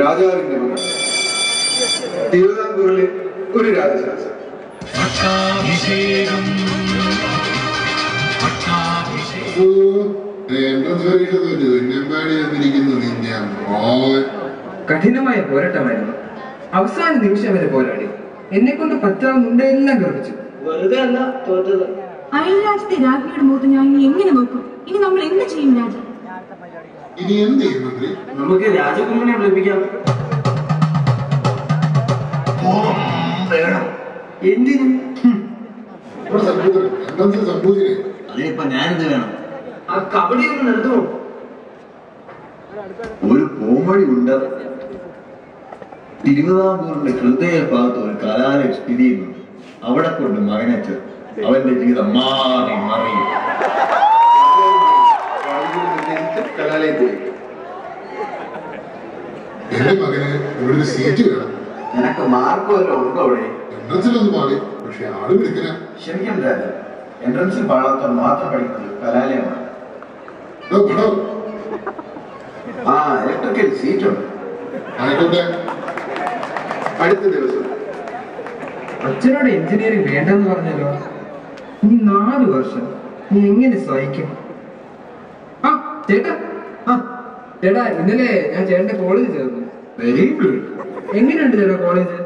രാജാവിന്റെ മകൻ, തിരുവിതാംകൂറിലെ ഒരു രാജശാസ്ത്രം. കഠിനമായ പോരാട്ടമായിരുന്നു. അവസാന നിമിഷം വരെ പോരാടി. എന്നെ കൊണ്ട് പറ്റാവുന്നുണ്ടെല്ലാം ഗർഭിച്ചു. വെറുതെ അല്ല തോറ്റത്. അയൽരാജ്യത്തെ രാജ്ഞിയുടെ മുഖത്ത് ഞാൻ ഇനി എങ്ങനെ നോക്കും? ഇനി നമ്മൾ എന്ത് ചെയ്യും രാജ? ഇനി എന്ത് ചെയ്യും മന്ത്രി? നമുക്ക് രാജകുമാരനെ വിളിപ്പിക്കാം. എന്തിനും അതിനിപ്പോ ഞാനെന്ത് വേണം? ആ കബഡി ഒന്ന് നിർത്തുമോ? ഒരു കോമഡി ഉണ്ട്. തിരുവിതാംകൂറിന്റെ ഹൃദയ ഭാഗത്ത് ഒരു കലാലയം സ്ഥിതി ചെയ്യുന്നുണ്ട്. അവിടെ കൊണ്ട് മകനച്ച് അവന്റെ ജീവിതം മാറി മറിയും. കലാലയത്തിൽ എന്റെ മകന് ഇവിടെ ഒരു സീറ്റ് വേണം. നിനക്ക് മാർക്ക് വല്ലതും ഉണ്ടോ അവിടെ? എൻട്രൻസിലൊന്നും പാടി, പക്ഷെ ആള് വിളിക്കണ. ക്ഷമിക്കണം രാജ, എൻട്രൻസിൽ പാടാത്ത മാത്രം പഠിക്കുന്നത് കലാലയമാണ്. ആ ഇലക്ട്രിക്കൽ സീറ്റുണ്ട്. ആയിക്കോട്ടെ. അടുത്ത ദിവസം അച്ഛനോട് എഞ്ചിനീയറിംഗ് വേണ്ടെന്ന് പറഞ്ഞല്ലോ. ഇനി 4 വർഷം നീ എങ്ങനെ സഹിക്കും? ആ ചേട്ടാ, ചേട്ടാ ഇന്നലെ ഞാൻ ചേട്ടന്റെ കോളേജിൽ ചേർന്നു. Very good. എങ്ങനെയുണ്ട് ചേട്ടാ കോളേജ്?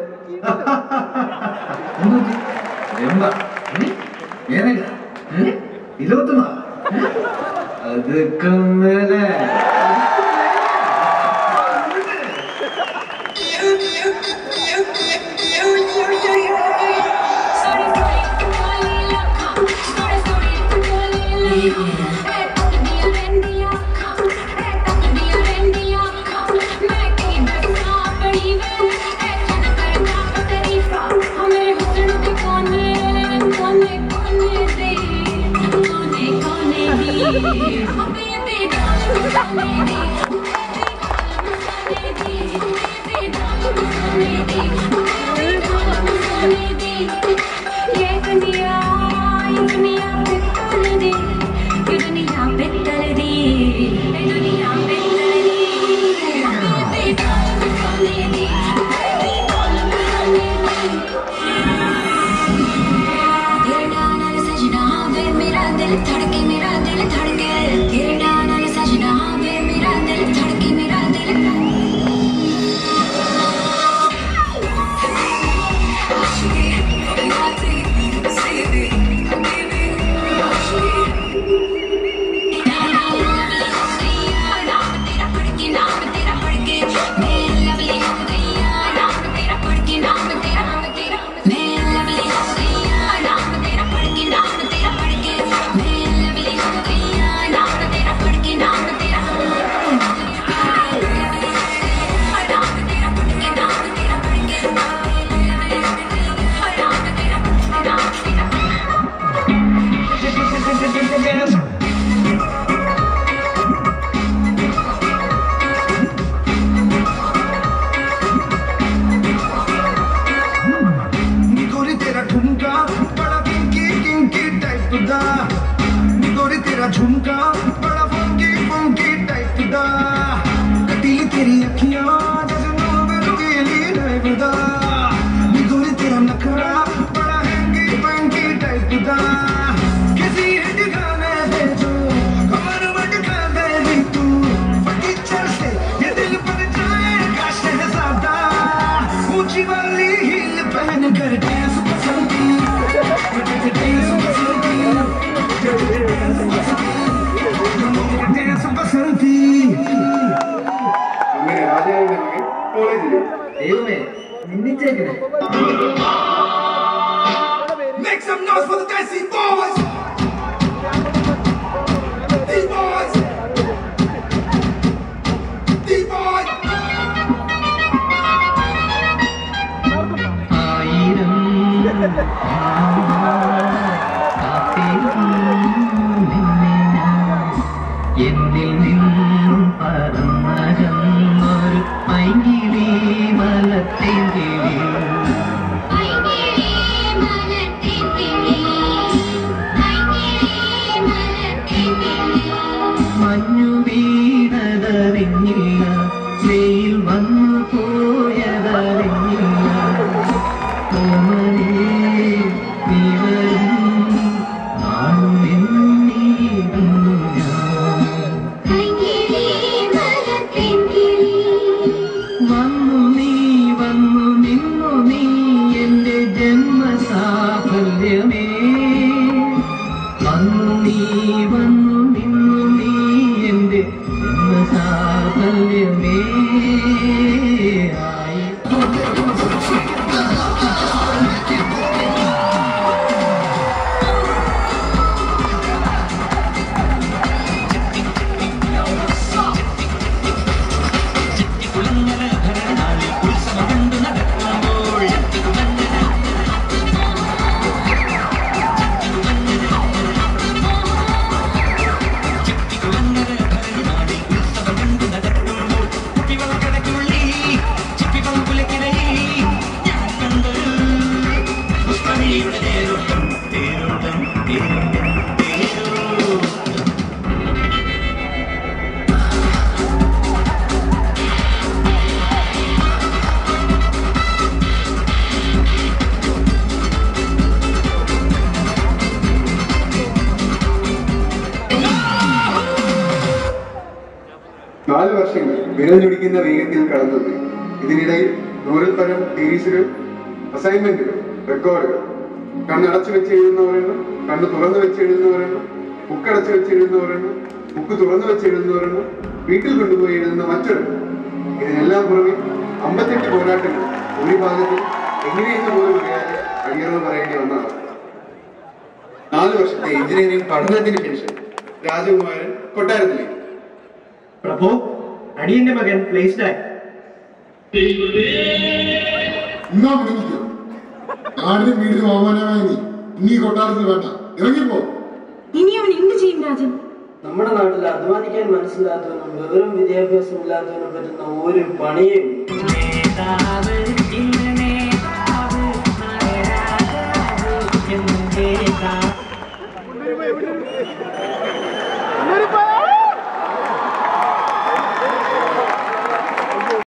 അതൊക്കെ മേലെ Make some noise for the Dicey Boys! These boys! These boys! മഞ്ഞു വീണതറിഞ്ഞില്ല, വെയിൽ വന്നു വിരലൊടിക്കുന്ന വേഗത്തിൽ കടന്നുപോയി. ഇതിനിടയിൽ 100-ൽ പരം തിയറീസുകൾ, അസൈൻമെന്റുകൾ, റെക്കോർഡുകൾ. കണ്ണടച്ചു വെച്ച് എഴുതുന്നവരെണ്ണം, കണ്ണ് തുറന്നു വെച്ച് എഴുതുന്നവരെണ്ണം, ബുക്കടച്ചു വെച്ച് എഴുതുന്നവരെണ്ണം, ബുക്ക് തുറന്നു വെച്ച് എഴുതുന്നവരെണ്ണം, വീട്ടിൽ കൊണ്ടുപോയി എഴുതുന്ന മറ്റൊരെണ്ണം. ഇതിനെല്ലാം പുറമെ 58 പോരാട്ടങ്ങൾ ഒരു ഭാഗത്തിൽ എങ്ങനെയെന്ന് പോലും അറിയാതെ അടിയറവ് പറയേണ്ടി വന്നതാണ്. 4 വർഷത്തെ എഞ്ചിനീയറിംഗ് പഠനത്തിന് ശേഷം രാജകുമാരൻ കൊട്ടാരത്തിലേക്ക്. പ്രഭു, അടിയന്റെ മകൻ പ്ലേസ്ഡ് ആയി. എന്നാ പിടിക്കോ നാടിനും വീടിനും അവമാനമായി നീ കൊട്ടാരത്തിൽ വേണ്ട, ഇറങ്ങിപ്പോ. ഇനി അവൻ എന്ത് ചെയ്യും രാജൻ? നമ്മുടെ നാട്ടിൽ അധ്വാനിക്കാൻ മനസ്സിലാത്തവനും വിവരം വിദ്യാഭ്യാസം ഇല്ലാത്തവനും പറ്റുന്ന ഒരു പണിയും